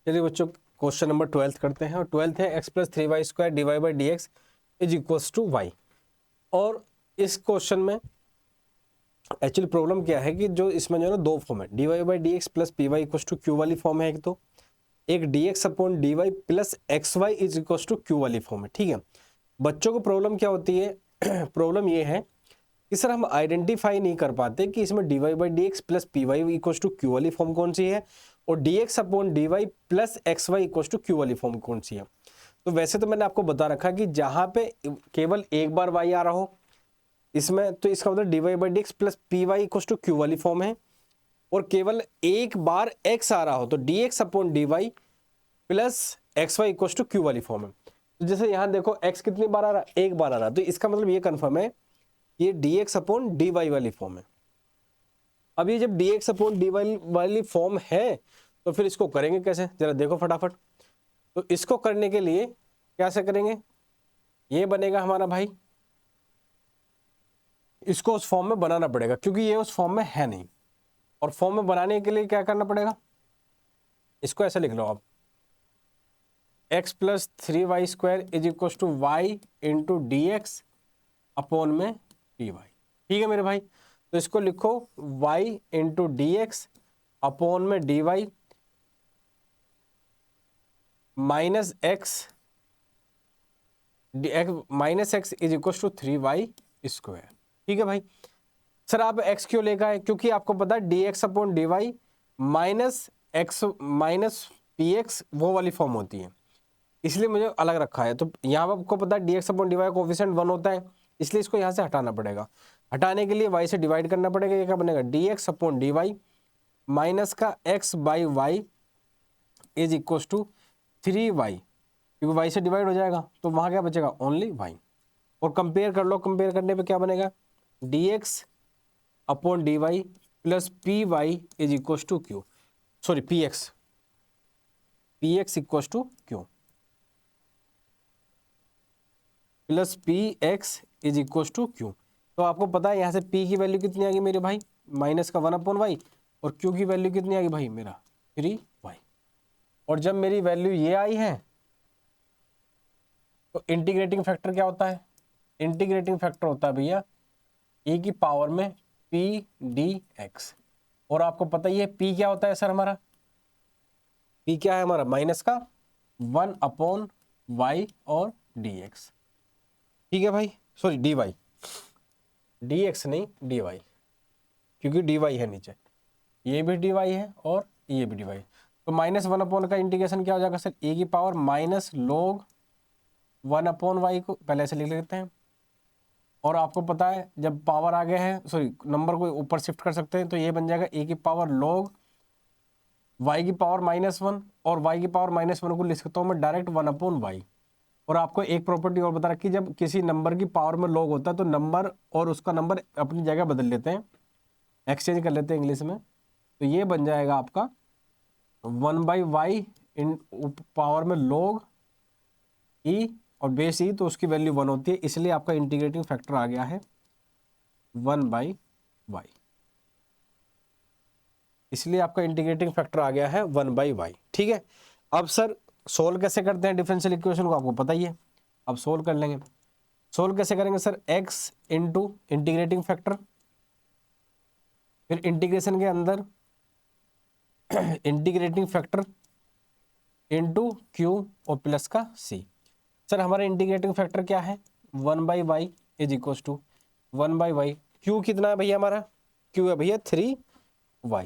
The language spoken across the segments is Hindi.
चलिए बच्चों क्वेश्चन नंबर 12 करते हैं और 12 है x plus 3y square divide by d x is equals to y. और इस क्वेश्चन में एक्चुअली प्रॉब्लम क्या है कि जो इसमें जो है ना दो फॉर्म है, d y by d x plus p y equals to q वाली फॉर्म है एक, तो एक d x upon d y plus x y is equals to q वाली फॉर्म है। ठीक है, बच्चों को प्रॉब्लम क्या होती है प्रॉब्लम ये है कि सर हम आइडेंटिफाई नहीं कर पाते कि इसमें d y by d x plus p y equals to q वाली फॉर्म कौन सी है और d x upon d y plus x y equals to q वाली फॉर्म कौन सी है। तो वैसे तो मैंने आपको बता रखा कि जहां पे केवल एक बार वाई आ रहा हो इसमें, तो इसका मतलब d y by d x plus p y equals to q वाली फॉर्म है, और केवल एक बार एक्स आ रहा हो तो d x upon d y plus x y equals to q वाली फॉर्म है। तो जैसे यहां देखो एक्स कितनी बार आ रहा है, एक बार आ रहा है, तो इसका मतलब ये कंफर्म है ये d x upon d y वाली फॉर्म है। अब ये जब d x upon d y वाली फॉर्म है तो फिर इसको करेंगे कैसे, जरा देखो फटाफट। तो इसको करने के लिए कैसे करेंगे, ये बनेगा हमारा भाई, इसको उस फॉर्म में बनाना पड़ेगा क्योंकि ये उस फॉर्म में है नहीं, और फॉर्म में बनाने के लिए क्या करना पड़ेगा, इसको ऐसे लिख लो आप, x plus 3y square is equal to y into d x upon में डी वाई। ठीक है मेरे भाई, तो इसको लिखो y into d x upon में d y minus x is equal to 3y square. ठीक है भाई, सर आप x क्यों लेकर आए, क्योंकि आपको पता है d x upon d y minus x minus p x वो वाली फॉर्म होती है, इसलिए मुझे अलग रखा है। तो यहाँ पर आपको पता है d x upon d y coefficient 1 होता है, इसलिए इसको यहाँ से हटाना पड़ेगा। हटाने के लिए y से डिवाइड करना पड़ेगा, ये क्या बनेगा d x upon d y minus का x by y is equal to 3y, क्योंकि y से डिवाइड हो जाएगा तो वहाँ क्या बचेगा ओनली y। और कंपेयर कर लो, कंपेयर करने पे क्या बनेगा d x upon d y plus p y is equal to q, sorry p x equal to q plus p x is equal to q. तो आपको पता है यहाँ से p की वैल्यू कितनी आ गई मेरे भाई माइनस का 1 अपॉन वाई, और q की वैल्यू कितनी आ गई भाई मेरा 3y। और जब मेरी वैल्यू ये आई है तो इंटीग्रेटिंग फैक्टर क्या होता है, इंटीग्रेटिंग फैक्टर होता है भैया e की पावर में p dx। और आपको पता ही है p क्या होता है सर हमारा, p क्या है हमारा माइनस का 1 अपॉन वाई और dx। ठीक है भाई, सॉरी dy, dx नहीं dy, क्योंकि dy है नीचे, ये भी dy है और ये भी dy। तो माइनस 1 अपॉन का इंटीग्रेशन क्या हो जाएगा सर a की power minus log 1 upon y को पहले ऐसे लिख लेते हैं। और आपको पता है जब पावर आगे है, सॉरी नंबर को ऊपर शिफ्ट कर सकते हैं, तो ये बन जाएगा a की पावर log y की पावर -1 और y की पावर -1 को लिख सकता हूँ मैं डायरेक्ट 1 अपॉन वाई। और आपको एक प्रॉपर्टी और बता रखी, जब किसी नंबर की पावर में log होता है तो नंबर और उसका नंबर अपनी जगह बदल लेते हैं, एक्सचेंज कर लेते हैं इंग्लिश में। तो ये बन जाएगा आपका 1/y इन पावर में log e और बेस ई, तो उसकी वैल्यू 1 होती है, इसलिए आपका इंटीग्रेटिंग फैक्टर आ गया है 1/y। इसलिए आपका इंटीग्रेटिंग फैक्टर आ गया है 1/y। ठीक है, अब सर सोल्व कैसे करते हैं डिफरेंशियल इक्वेशन को, आपको पता ही है। अब सोल्व कर लेंगे, सोल्व कैसे करेंगे sir, x into integrating factor, फिर इंटीग्रेशन के अंदर इंटीग्रेटिंग फैक्टर इंटू q और प्लस का c। सर हमारा इंटीग्रेटिंग फैक्टर क्या है 1/y is equal to 1/y, q कितना है भैया हमारा, q है भैया 3y।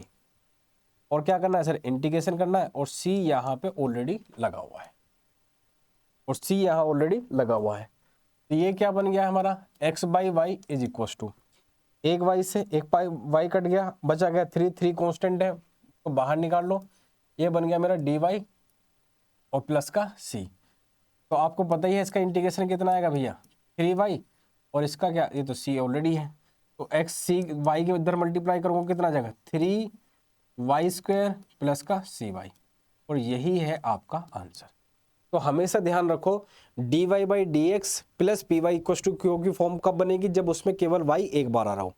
और क्या करना है सर इंटीग्रेशन करना है, और c यहाँ पे ऑलरेडी लगा हुआ है, और c यहाँ ऑलरेडी लगा हुआ है। तो ये क्या बन गया हमारा x/y इज इक्वल टू, एक y से एक y कट गया, बचा गया 3 कांस्टेंट है तो बाहर निकाल लो, ये बन गया मेरा dy और प्लस का c। तो आपको पता ही है इसका इंटीग्रेशन कितना आएगा भैया 3y, और इसका क्या, ये तो c ऑलरेडी है, तो x c y के इधर मल्टीप्लाई करूँगा कितना आ जाएगा 3y स्क्वायर प्लस का cy, और यही है आपका आंसर। तो हमेशा ध्यान रखो dy by d x plus p y equal to q की फॉर्म कब बनेगी, जब उसमें केवल y एक बार आ रहा हो।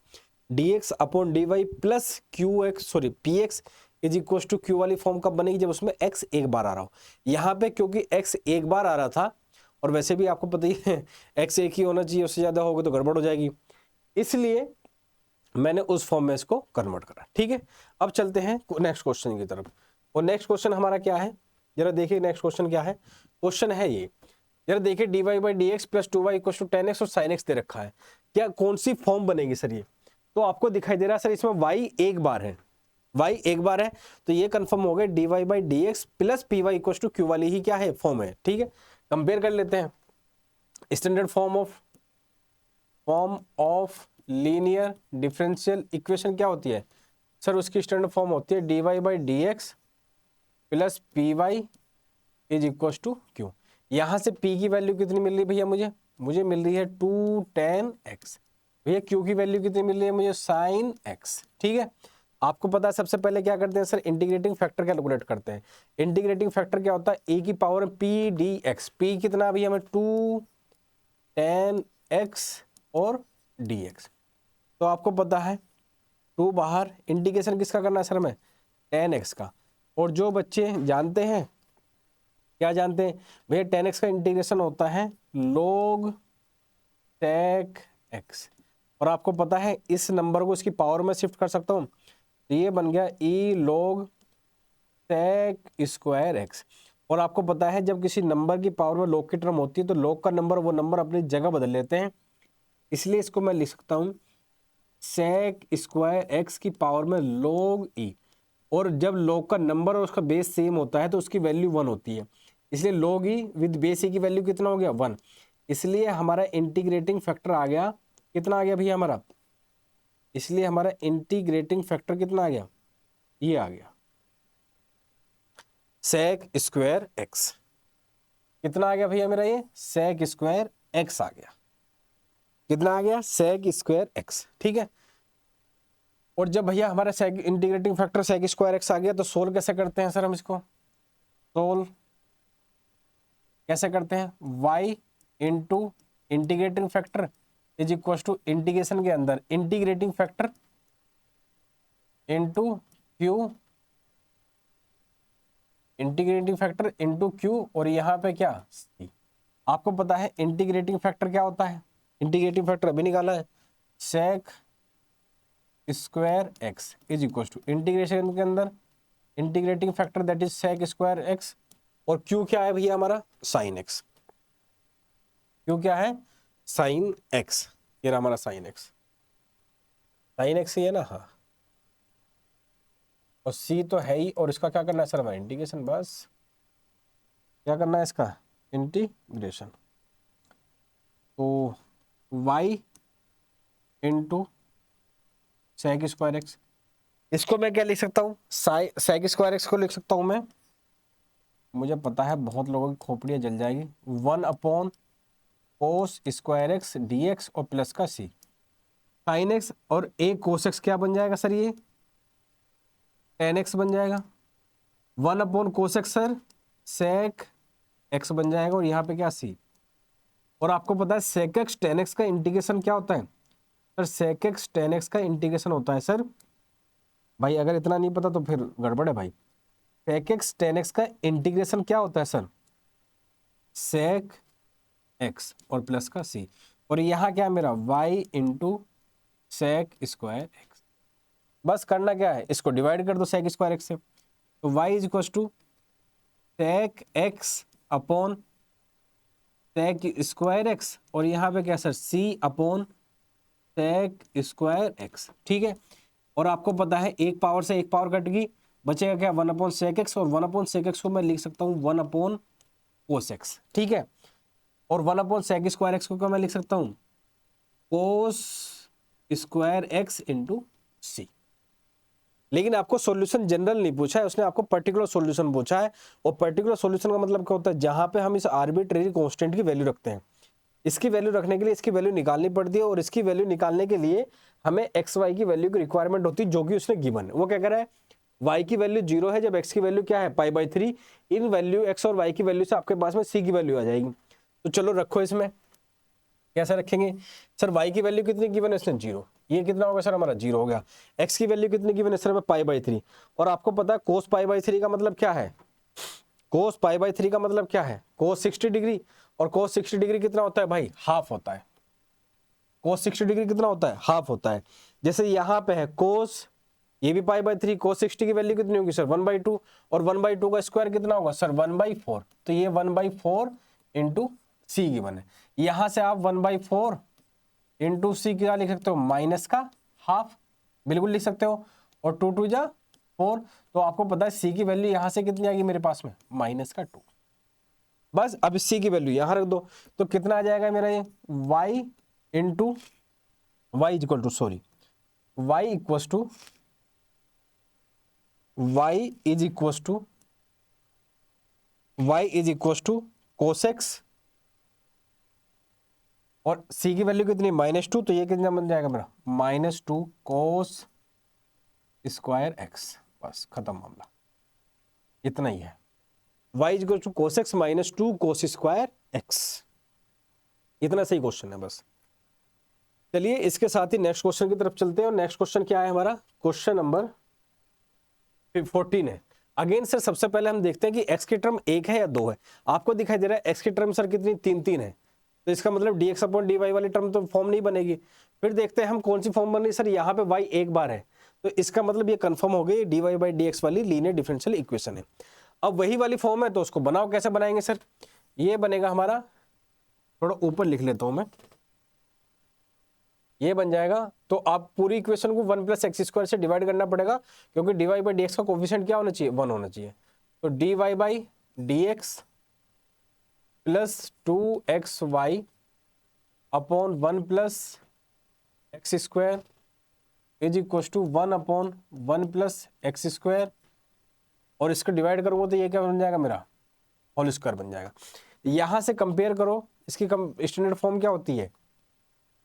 dx upon dy plus q x sorry p x is equal to q वाली फॉर्म कब बनेगी, जब उसमें x एक बार आ रहा हो। यहाँ पे क्योंकि x एक बार आ रहा था, और वैसे भी आपको पता ही है x एक ही होना चाहिए, उससे ज़्यादा होगा तो गड़बड़ हो जाएगी, इसलिए मैंने उस फॉर्म में इसको कन्वर्ट करा। ठीक है, अब चलते हैं नेक्स्ट क्वेश्चन की तरफ। और नेक्स्ट क्वेश्चन हमारा क्या है, जरा देखिए नेक्स्ट क्वेश्चन क्या है। क्वेश्चन है ये, जरा देखिए dy by d x plus 2y equal to 10x और sin x दे रखा है, क्या कौन सी फॉर्म बनेगी सर ये। तो आपको दिखाई दे रहा है सर इसमें y एक बार है, y एक बार है, तो ये कंफर्म हो गया dy by d x plus p y equal to q वाली ही क्या है फॉर्म है। ठीक है, कंपेयर कर लेते हैं। Standard form of linear differential equation क्या होती है सर, उसकी स्टैंडर्ड फॉर्म होती है dy by d x plus p y is equal to q. यहाँ से p की वैल्यू कितनी मिल रही है भैया, मुझे मिल रही है 2 tan x। भैया q की वैल्यू कितनी मिल रही है मुझे, sin x। ठीक है, आपको पता है सबसे पहले क्या करते हैं सर, इंटीग्रेटिंग फैक्टर कैलकुलेट करते हैं। इंटीग्रेटिंग फैक्टर क्या होता है, a की पावर p dx, p कितना भैया हमें 2 tan x और dx। तो आपको पता है 2 बाहर, इंटीग्रेशन किसका करना है सर हमें, tan x का। और जो बच्चे जानते हैं, क्या जानते हैं भैया, tan x का इंटीग्रेशन होता है log sec x। और आपको पता है इस नंबर को इसकी पावर में शिफ्ट कर सकता हूँ, तो ये बन गया e log sec square x। और आपको पता है जब किसी नंबर की पावर में log की टर्म होती है तो log का नंबर वो नंबर अपनी जगह बदल लेते हैं, इसलिए इसको मैं लिख सकता हूँ sec स्क्वायर x की पावर में log e। और जब log का नंबर और उसका बेस सेम होता है तो उसकी वैल्यू 1 होती है, इसलिए log e with base e की वैल्यू कितना हो गया 1। इसलिए हमारा इंटीग्रेटिंग फैक्टर आ गया, कितना आ गया भैया हमारा, इसलिए हमारा इंटीग्रेटिंग फैक्टर कितना आ गया, ये आ गया sec स्क्वायर x। कितना आ गया भैया मेरा, ये sec स्क्वायर x आ गया, कितना आ गया sec स्क्वायर x। ठीक है, और जब भैया हमारा integrating factor sec square x आ गया तो सोल्व कैसे करते हैं सर हम इसको, सोल्व कैसे करते हैं, y into integrating factor is equal to integration के अंदर integrating factor into q, integrating factor into q, और यहाँ पे क्या c। आपको पता है इंटीग्रेटिंग फैक्टर क्या होता है, इंटीग्रेटिंग फैक्टर अभी निकाला है, sec square x is equal to integration के अंदर integrating factor that is sec square x, और q क्या है भैया हमारा sin x, q क्या है sin x, ये रहा हमारा sin x ही है ना, हाँ, और c तो है ही, और इसका क्या करना है सर हमारा इंटीग्रेशन, बस क्या करना है इसका इंटीग्रेशन। तो y into sec square x, इसको मैं क्या लिख सकता हूँ, sec स्क्वायर x को लिख सकता हूँ मैं, मुझे पता है बहुत लोगों की खोपड़ियाँ जल जाएगी, 1 upon cos square x D x और प्लस का c साइन एक्स, और a कोस एक्स क्या बन जाएगा सर, ये tan x बन जाएगा, 1 upon cos x sir sec x बन जाएगा, और यहाँ पे क्या c। और आपको पता है sec x tan x का इंटीग्रेशन क्या होता है sir, sec x tan x का इंटीग्रेशन होता है सर, भाई अगर इतना नहीं पता तो फिर गड़बड़ है भाई। sec x tan x का इंटीग्रेशन क्या होता है सर, sec x और प्लस का c, और यहाँ क्या है मेरा y into sec square x। बस करना क्या है, इसको डिवाइड कर दो sec स्क्वायर x से, तो y is equal to sec x upon sec square x, और यहाँ पे क्या sir c upon sec square x। ठीक है, और आपको पता है एक पावर से एक पावर कट गई, बचेगा क्या 1 अपॉन sec x, और 1 अपॉन sec x को मैं लिख सकता हूँ 1 अपॉन cos x। ठीक है, और 1 अपॉन sec स्क्वायर x को क्या मैं लिख सकता हूँ cos square x into c। लेकिन आपको सॉल्यूशन जनरल नहीं पूछा है, उसने आपको पर्टिकुलर सॉल्यूशन पूछा है, और पर्टिकुलर सॉल्यूशन का मतलब क्या होता है, जहां पे हम इस आर्बिट्रेरी कांस्टेंट की वैल्यू रखते हैं, इसकी वैल्यू रखने के लिए इसकी वैल्यू निकालनी पड़ती है, और इसकी वैल्यू निकालने के लिए हमें एक्स वाई की वैल्यू की रिक्वायरमेंट होती है, जो कि उसने गिवन है। वो क्या कह रहा है, y की वैल्यू 0 है जब x की वैल्यू क्या है π/3, इन वैल्यू x और y की वैल्यू से आपके पास में c की वैल्यू आ जाएगी। तो चलो रखो, इसमें कैसे रखेंगे सर, y की वैल्यू कितनी गिवन है इसने 0, ये कितना होगा सर हमारा 0 हो गया। x की वैल्यू कितनी गिवन है सर हमें π/3, और आपको पता है cos π/3 का मतलब क्या है, cos π/3 का मतलब क्या है, cos 60 डिग्री, और cos 60 डिग्री कितना होता है भाई, हाफ होता है। cos 60 डिग्री कितना होता है, हाफ होता है। जैसे यहाँ पे है cos, ये भी π/3, cos 60 की वैल्यू कितनी होगी सर 1/2, और 1/2 का स्क्वायर कितना होगा सर 1/4, तो ये 1/4 इंटू सी गिवन है। यहाँ से आप 1/4 इंटू सी क्या लिख सकते हो, माइनस का हाफ, बिल्कुल लिख सकते हो, और 2 2 जा 4, तो आपको पता है सी की वैल्यू यहाँ से कितनी आएगी मेरे पास में, -2। बस अब सी की वैल्यू यहाँ रख दो, तो कितना आ जाएगा मेरा ये y into y equal to sorry y equal to y is equal to cos x, और c की वैल्यू कितनी -2, तो ये कितना बन जाएगा मेरा -2 cos स्क्वायर x। बस खत्म मामला, इतना ही है। y is equal to cos x -2 cos square x, इतना सही क्वेश्चन है बस। चलिए इसके साथ ही नेक्स्ट क्वेश्चन की तरफ चलते हैं, और नेक्स्ट क्वेश्चन क्या है हमारा, क्वेश्चन नंबर 14 है। अगेन सर सबसे पहले हम देखते हैं कि x की टर्म 1 है या 2 है। आपको दिखाई दे रहा है x की टर्म सर कितनी 3 है, तो इसका मतलब dx/dy वाली टर्म तो फॉर्म नहीं बनेगी। फिर देखते हैं हम कौन सी फॉर्म बन रही, सर यहाँ पे y एक बार है, तो इसका मतलब ये कंफर्म हो गई dy/dx वाली लीनियर डिफरेंशियल इक्वेशन है। अब वही वाली फॉर्म है, तो उसको बनाओ, कैसे बनाएंगे सर, ये बनेगा हमारा, थोड़ा ऊपर लिख लेता हूं मैं, ये बन जाएगा। तो आप पूरी इक्वेशन को 1 + x² से डिवाइड करना पड़ेगा, क्योंकि dy/dx का कोफिशिएंट क्या होना चाहिए, 1 होना चाहिए। तो dy/dx plus 2xy upon 1 + x² is equal to 1 upon 1 + x², और इसको डिवाइड करोगे तो ये क्या बन जाएगा मेरा, होल स्क्वायर बन जाएगा। यहां से कंपेयर करो, इसकी स्टैंडर्ड फॉर्म क्या होती है,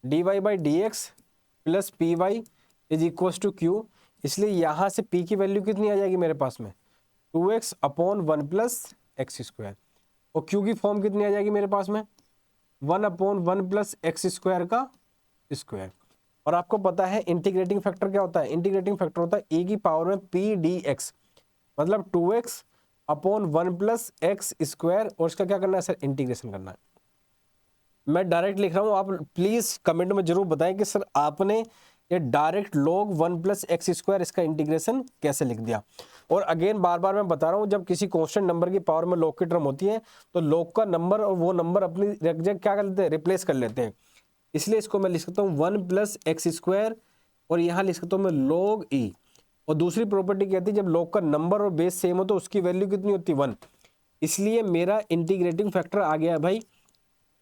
dy/dx plus py is equal to q, इसलिए यहां से p की वैल्यू कितनी आ जाएगी मेरे पास में 2x अपॉन 1 + x², और q की फॉर्म कितनी आ जाएगी मेरे पास में 1 अपॉन 1 + x² का स्क्वायर। और आपको पता है इंटीग्रेटिंग फैक्टर क्या होता है, इंटीग्रेटिंग फैक्टर होता है e की पावर में p dx, मतलब 2x अपॉन 1 + x², और इसका क्या करना है सर, इंटीग्रेशन करना है। मैं डायरेक्ट लिख रहा हूं, आप प्लीज कमेंट में जरूर बताएं कि सर आपने ये डायरेक्ट log 1 + x² इसका इंटीग्रेशन कैसे लिख दिया। और अगेन बार बार मैं बता रहा हूं, जब किसी कांस्टेंट नंबर की पावर में log की टर्म होती है, तो log का नंबर और वो नंबर अपनी जगह क्या कर लेते हैं, रिप्लेस कर लेते हैं। इसलिए इसको मैं लिख सकता हूँ 1 + x², और यहाँ लिख सकता हूँ मैं log e। और दूसरी प्रॉपर्टी कहती है जब log का नंबर और बेस सेम हो तो उसकी वैल्यू कितनी होती है 1, इसलिए मेरा इंटीग्रेटिंग फैक्टर आ गया भाई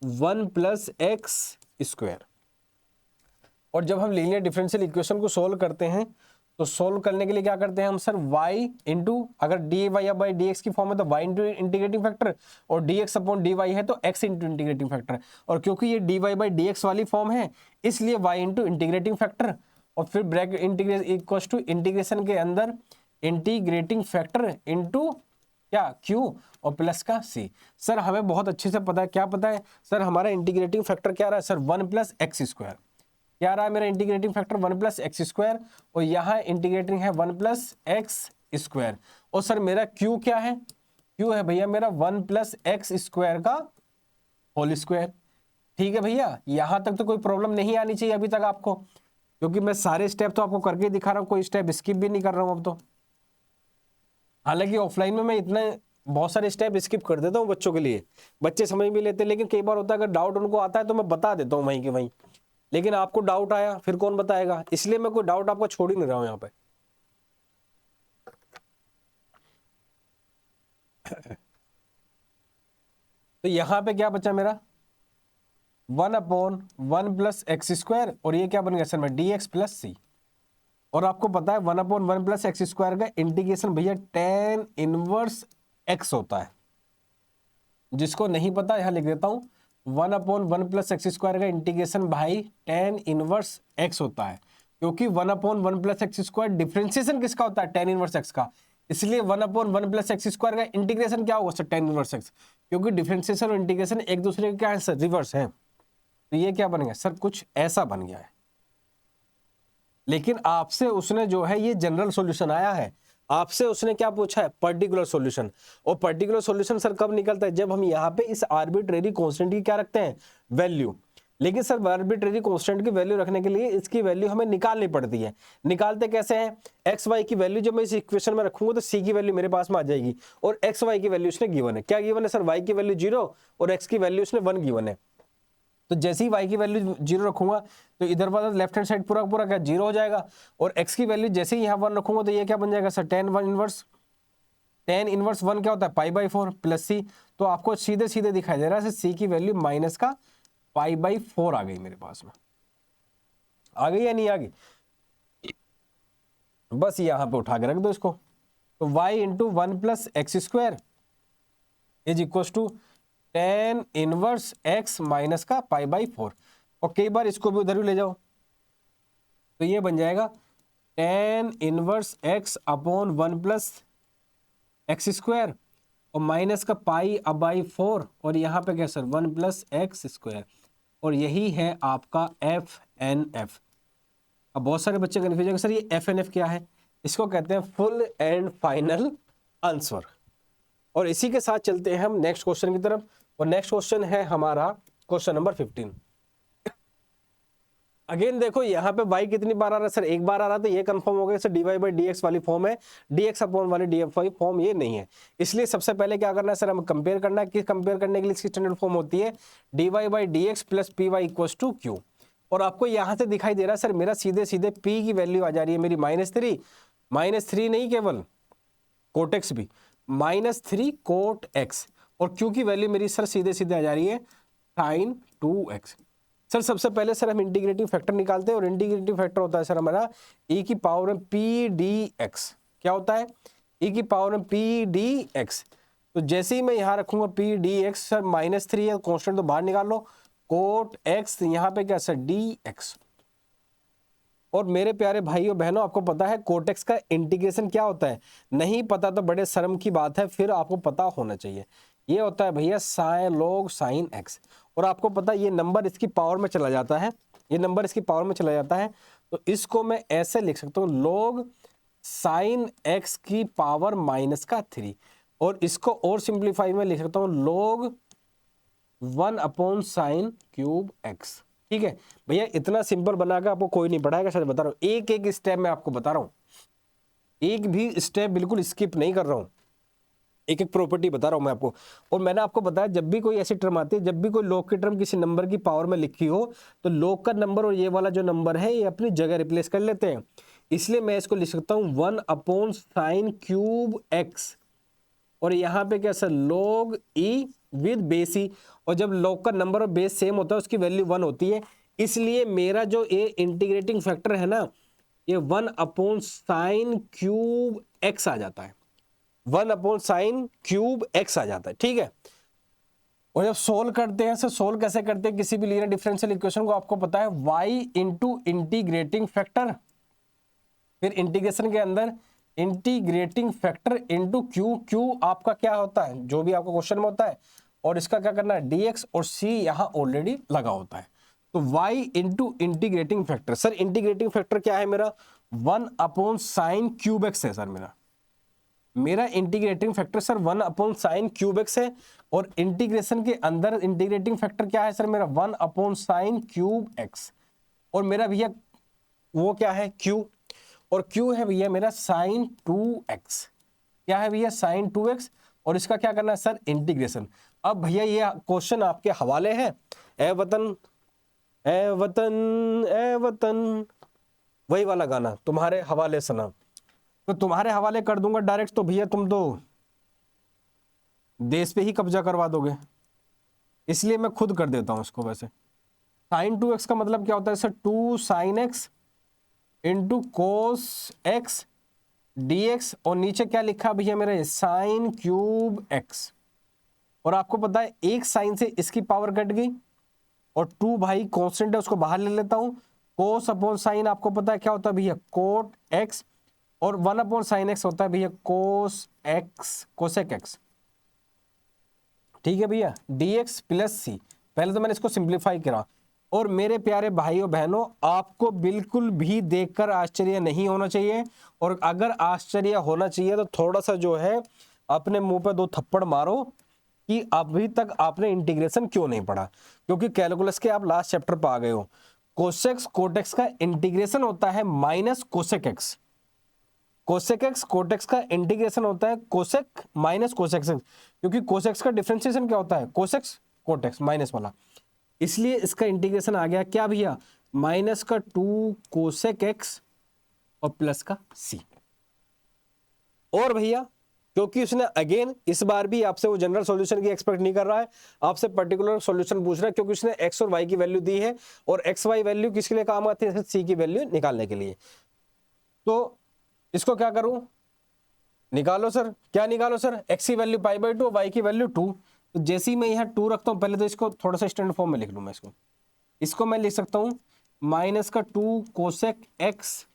1 + x²। और जब हम लीनियर डिफरेंशियल इक्वेशन को सोल्व करते हैं, तो सोल्व करने के लिए क्या करते हैं हम सर, y इंटू, अगर dy/dx की फॉर्म है तो y इंटू इंटीग्रेटिंग फैक्टर, और dx/dy है तो x इंटू इंटीग्रेटिंग फैक्टर। और क्योंकि ये dy/dx वाली फॉर्म है, इसलिए y इंटू इंटीग्रेटिंग फैक्टर, और फिर bracket integration equal to integration के अंदर इंटीग्रेटिंग फैक्टर इंटू क्या q, और प्लस का c। सर हमें बहुत अच्छे से पता है, क्या पता है सर, हमारा इंटीग्रेटिंग फैक्टर क्या रहा है सर 1 + x², क्या रहा है मेरा इंटीग्रेटिंग फैक्टर 1 + x², और यहाँ इंटीग्रेटिंग है 1 + x², और सर मेरा q क्या है, q है भैया मेरा 1 + x² का होल स्क्वायर। ठीक है भैया, यहां तक तो कोई प्रॉब्लम नहीं आनी चाहिए अभी तक आपको, क्योंकि मैं सारे स्टेप तो आपको करके दिखा रहा हूं, कोई स्टेप स्किप भी नहीं कर रहा हूं अब तो। हालांकि ऑफलाइन में मैं इतने बहुत सारे स्टेप स्किप कर देता हूं बच्चों के लिए, बच्चे समझ भी लेते हैं, लेकिन कई बार होता है अगर डाउट उनको आता है तो मैं बता देता हूं वहीं के वहीं, लेकिन आपको डाउट आया फिर कौन बताएगा, इसलिए मैं कोई डाउट आपका छोड़ ही नहीं रहा हूं यहाँ पे। तो यहां पे क्या बचा मेरा 1 अपॉन 1 + x², और ये क्या बन गया सर में dx + c। और आपको पता है 1 अपॉन 1 + x² का इंटीग्रेशन भैया tan इनवर्स x होता है। जिसको नहीं पता यहां लिख देता हूं, 1 अपॉन 1 + x² का इंटीग्रेशन भाई tan इनवर्स x होता है, क्योंकि 1 अपॉन 1 + x² डिफरेंशिएशन किसका होता है, tan इनवर्स x का, इसलिए 1 अपॉन 1 + x² का इंटीग्रेशन क्या होगा सर, tan इनवर्स x, क्योंकि डिफरेंशिएशन और इंटीग्रेशन एक दूसरे के क्या है सर, रिवर्स है। तो ये क्या बन गया सर, कुछ ऐसा बन गया है। लेकिन आपसे उसने जो है ये जनरल सॉल्यूशन आया है, आपसे उसने क्या पूछा है, पर्टिकुलर सॉल्यूशन। और पर्टिकुलर सॉल्यूशन सर कब निकलता है, जब हम यहाँ पे इस आर्बिट्रेरी कांस्टेंट की क्या रखते हैं, वैल्यू। लेकिन सर आर्बिट्रेरी कांस्टेंट की वैल्यू रखने के लिए इसकी वैल्यू हमें निकालनी पड़ती है। निकालते कैसे हैं, एक्स वाई की वैल्यू जब मैं इस इक्वेशन में रखूंगा तो सी की वैल्यू मेरे पास में आ जाएगी, और एक्स वाई की वैल्यू उसने गिवन है। क्या गिवन है सर, वाई की वैल्यू 0 और एक्स की वैल्यू उसने 1 गिवन है। तो जैसे ही y की वैल्यू 0 रखूंगा तो इधर वाला लेफ्ट हैंड साइड पूरा पूरा क्या 0 हो जाएगा, और x की वैल्यू जैसे ही यहाँ 1 रखूंगा तो ये क्या बन जाएगा सर, tan इनवर्स 1 क्या होता है, π/4 प्लस c। तो आपको सीधे सीधे दिखाई दे रहा है c की वैल्यू माइनस का π/4 आ गई मेरे पास में, आ गई या नहीं आ गई, बस यहाँ पे उठा के रख दो इसको। तो y into 1 plus x square is equal to tan inverse x minus का π/4, और कई बार इसको भी उधर भी ले जाओ तो ये बन जाएगा tan inverse x upon 1 plus x square और माइनस का π/4, और यहाँ पे क्या सर 1 प्लस एक्स स्क्वायर, और यही है आपका FNF। अब बहुत सारे बच्चे कन्फ्यूज है सर ये FNF क्या है, इसको कहते हैं फुल एंड फाइनल आंसर। और इसी के साथ चलते हैं हम नेक्स्ट क्वेश्चन की तरफ, और नेक्स्ट क्वेश्चन है हमारा क्वेश्चन नंबर 15। अगेन देखो यहाँ पे y कितनी बार आ रहा है सर, एक बार आ रहा था, ये कंफर्म हो गया सर dy/dx वाली फॉर्म है, dx अपॉन वाली df वाली फॉर्म ये नहीं है। इसलिए सबसे पहले क्या करना है सर, हम कंपेयर करना है, कि कंपेयर करने के लिए इसकी स्टैंडर्ड फॉर्म होती है dy/dx plus py equals to q। और आपको यहाँ से दिखाई दे रहा है सर मेरा सीधे सीधे p की वैल्यू आ जा रही है मेरी -3 नहीं केवल कोट एक्स भी, -3 कोट एक्स, और q की वैल्यू मेरी सर सीधे सीधे आ जा रही है sin 2x। सर सबसे पहले सर हम इंटीग्रेटिंग फैक्टर निकालते हैं, और इंटीग्रेटिंग फैक्टर होता है सर हमारा e की पावर में pdx। क्या होता है, e की पावर में pdx। तो जैसे ही मैं यहाँ रखूंगा pdx, सर -3 है कांस्टेंट तो बाहर निकाल लो, कोट x यहाँ पे क्या सर dx। और मेरे प्यारे भाइयों बहनों आपको पता है कोट एक्स का इंटीग्रेशन क्या होता है, नहीं पता तो बड़े शर्म की बात है, फिर आपको पता होना चाहिए। ये होता है भैया log sin x, और आपको पता है ये नंबर इसकी पावर में चला जाता है, ये नंबर इसकी पावर में चला जाता है, तो इसको मैं ऐसे लिख सकता हूँ log sin x की पावर -3, और इसको और सिंप्लीफाई में लिख सकता हूँ log 1 upon sine cube x। ठीक है भैया, इतना सिंपल बनाकर आपको कोई नहीं पढ़ाएगा, सच बता रहा हूँ, एक एक स्टेप मैं आपको बता रहा हूँ, एक भी स्टेप बिल्कुल स्किप नहीं कर रहा हूँ, एक एक प्रॉपर्टी बता रहा हूं मैं आपको। और मैंने आपको बताया जब भी कोई ऐसी टर्म आती है, जब भी कोई log की टर्म किसी नंबर की पावर में लिखी हो, तो log का नंबर और ये वाला जो नंबर है ये अपनी जगह रिप्लेस कर लेते हैं। इसलिए मैं इसको लिख सकता हूं 1 अपॉन साइन क्यूब एक्स, और यहाँ पे क्या sir log e with base e, और जब log का नंबर और बेस सेम होता है उसकी वैल्यू 1 होती है, इसलिए मेरा जो ये इंटीग्रेटिंग फैक्टर है ना, ये 1 अपॉन साइन क्यूब एक्स आ जाता है, 1 अपॉन साइन क्यूब एक्स आ जाता है। ठीक है, और जब सोल्व करते हैं, सर सोल्व कैसे करते हैं किसी भी लीनियर डिफरेंशियल इक्वेशन को, आपको पता है y इंटू इंटीग्रेटिंग फैक्टर, फिर इंटीग्रेशन के अंदर integrating factor into Q, Q आपका क्या होता है जो भी आपको क्वेश्चन में होता है, और इसका क्या करना है dx, और c यहाँ ऑलरेडी लगा होता है। तो y into integrating factor, sir integrating factor क्या है मेरा 1 अपॉन साइन क्यूब एक्स है सर, मेरा integrating factor sir 1 upon sine cube x है, और इंटीग्रेशन के अंदर इंटीग्रेटिंग फैक्टर क्या है सर मेरा 1 अपॉन साइन क्यूब एक्स, और मेरा भैया वो क्या है q, और q है भैया मेरा साइन 2x, क्या है भैया साइन 2x, और इसका क्या करना है सर इंटीग्रेशन। अब भैया ये क्वेश्चन आपके हवाले है, ए वतन ए वतन ए वतन, वही वाला गाना तुम्हारे हवाले सनम, तो तुम्हारे हवाले कर दूंगा डायरेक्ट, तो भैया तुम तो देश पे ही कब्जा करवा दोगे, इसलिए मैं खुद कर देता हूं इसको। वैसे साइन 2x का मतलब क्या होता है sir 2 sine x into cos x dx, और नीचे क्या लिखा भैया मेरे साइन क्यूब x, और आपको पता है एक साइन से इसकी पावर कट गई, और 2 भाई कांस्टेंट है उसको बाहर ले लेता हूं, कोस अपॉन साइन आपको पता है क्या होता है भैया कोट x, और 1 अपॉन साइन एक्स होता है भैया कोस एक्स, कोसेक एक्स। ठीक है भैया, dx प्लस सी, पहले तो मैंने इसको सिंप्लीफाई करा, और मेरे प्यारे भाइयों बहनों, आपको बिल्कुल भी देखकर आश्चर्य नहीं होना चाहिए, और अगर आश्चर्य होना चाहिए तो थोड़ा सा जो है अपने मुंह पे 2 थप्पड़ मारो कि अभी तक आपने इंटीग्रेशन क्यों नहीं पढ़ा, क्योंकि कैलकुलस के आप लास्ट चैप्टर पर आ गए हो। कोसेक्स कोटेक्स का इंटीग्रेशन होता है minus cosec x, cosec x cot x का इंटीग्रेशन होता है कोसेक माइनस कोसेक एक्स, क्योंकि कोसेक्स का डिफरेंशिएशन क्या होता है, कोसेक्स कोटेक्स माइनस वाला, इसलिए इसका इंटीग्रेशन आ गया क्या भैया, माइनस का 2 कोसेक एक्स और प्लस का सी। और भैया क्योंकि उसने अगेन इस बार भी आपसे वो जनरल सॉल्यूशन की एक्सपेक्ट नहीं कर रहा है, आपसे पर्टिकुलर सॉल्यूशन पूछ रहा है, क्योंकि उसने एक्स और वाई की वैल्यू दी है, और एक्स वाई वैल्यू किसके लिए काम आती है, सी की वैल्यू निकालने के लिए। तो इसको क्या करूं, निकालो सर, क्या निकालो सर, एक्स की वैल्यू π/2, वाई की वैल्यू 2। तो जैसे ही मैं यहाँ 2 रखता हूँ, पहले तो इसको थोड़ा सा स्टैंडर्ड फॉर्म में लिख लूँ मैं इसको मैं लिख सकता हूँ माइनस का 2 cosec x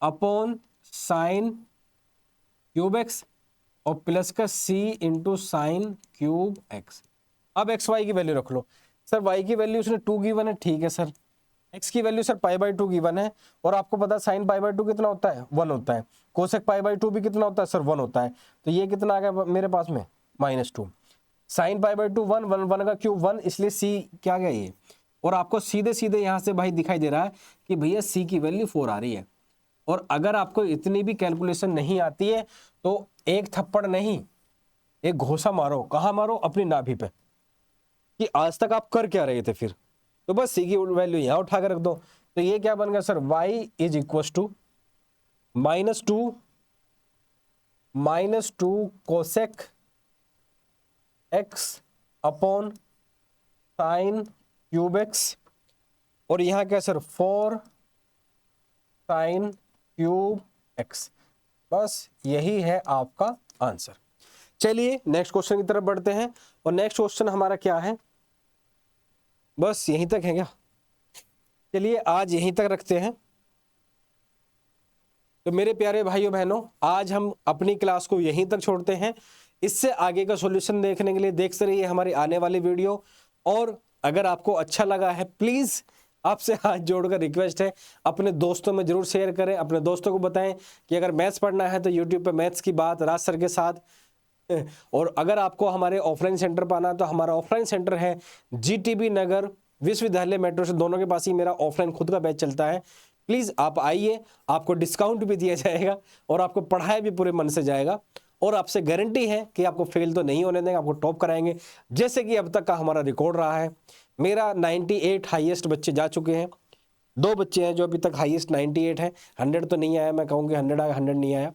upon sine cube x और प्लस का c into sine cube x. अब एक्स वाई की वैल्यू रख लो सर, वाई की वैल्यू उसने 2 गिवन है, ठीक है सर, एक्स की वैल्यू सर π/2 गिवन है, और आपको पता है साइन π/2 कितना होता है, 1 होता है, कोसेक π/2 भी कितना होता है सर, 1 होता है, तो ये कितना आ गया मेरे पास में -2, साइन π/2 1 1 1 का क्यूब 1, इसलिए सी क्या गया ये, और आपको सीधे सीधे यहाँ से भाई दिखाई दे रहा है कि भैया सी की वैल्यू 4 आ रही है। और अगर आपको इतनी भी कैलकुलेशन नहीं आती है तो एक थप्पड़ नहीं, एक घोसा मारो, कहाँ मारो, अपनी नाभि पे, कि आज तक आप कर क्या रहे थे फिर, तो बस सी की वैल्यू यहाँ उठा कर रख दो। तो ये क्या बन गया sir, y is equal to -2 cosec x upon sine cube x, और यहाँ क्या सर 4 साइन क्यूब एक्स। बस यही है आपका आंसर। चलिए नेक्स्ट क्वेश्चन की तरफ बढ़ते हैं, और नेक्स्ट क्वेश्चन हमारा क्या है, बस यहीं तक है क्या, चलिए आज यहीं तक रखते हैं। तो मेरे प्यारे भाइयों बहनों, आज हम अपनी क्लास को यहीं तक छोड़ते हैं। इससे आगे का सॉल्यूशन देखने के लिए देखते रहिए हमारी आने वाली वीडियो, और अगर आपको अच्छा लगा है प्लीज आपसे हाथ जोड़कर रिक्वेस्ट है, अपने दोस्तों में जरूर शेयर करें, अपने दोस्तों को बताएं कि अगर मैथ्स पढ़ना है तो यूट्यूब पे मैथ्स की बात राज सर के साथ, और अगर आपको हमारे ऑफलाइन सेंटर पर आना है तो हमारा ऑफलाइन सेंटर है GTB नगर विश्वविद्यालय मेट्रो से दोनों के पास ही मेरा ऑफलाइन खुद का बैच चलता है। प्लीज़ आप आइए, आपको डिस्काउंट भी दिया जाएगा और आपको पढ़ाया भी पूरे मन से जाएगा, और आपसे गारंटी है कि आपको फेल तो नहीं होने देंगे, आपको टॉप कराएंगे, जैसे कि अब तक का हमारा रिकॉर्ड रहा है। मेरा 98 हाईएस्ट बच्चे जा चुके हैं, 2 बच्चे हैं जो अभी तक हाईएस्ट 98 है, 100 तो नहीं आया, मैं कहूँगी 100 आया, 100 नहीं आया।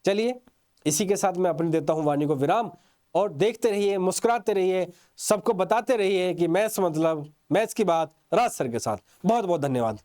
चलिए इसी के साथ मैं अपनी देता हूँ वाणी को विराम, और देखते रहिए, मुस्कुराते रहिए, सबको बताते रहिए कि मैथ्स मतलब मैथ्स की बात राज सर के साथ। बहुत बहुत धन्यवाद।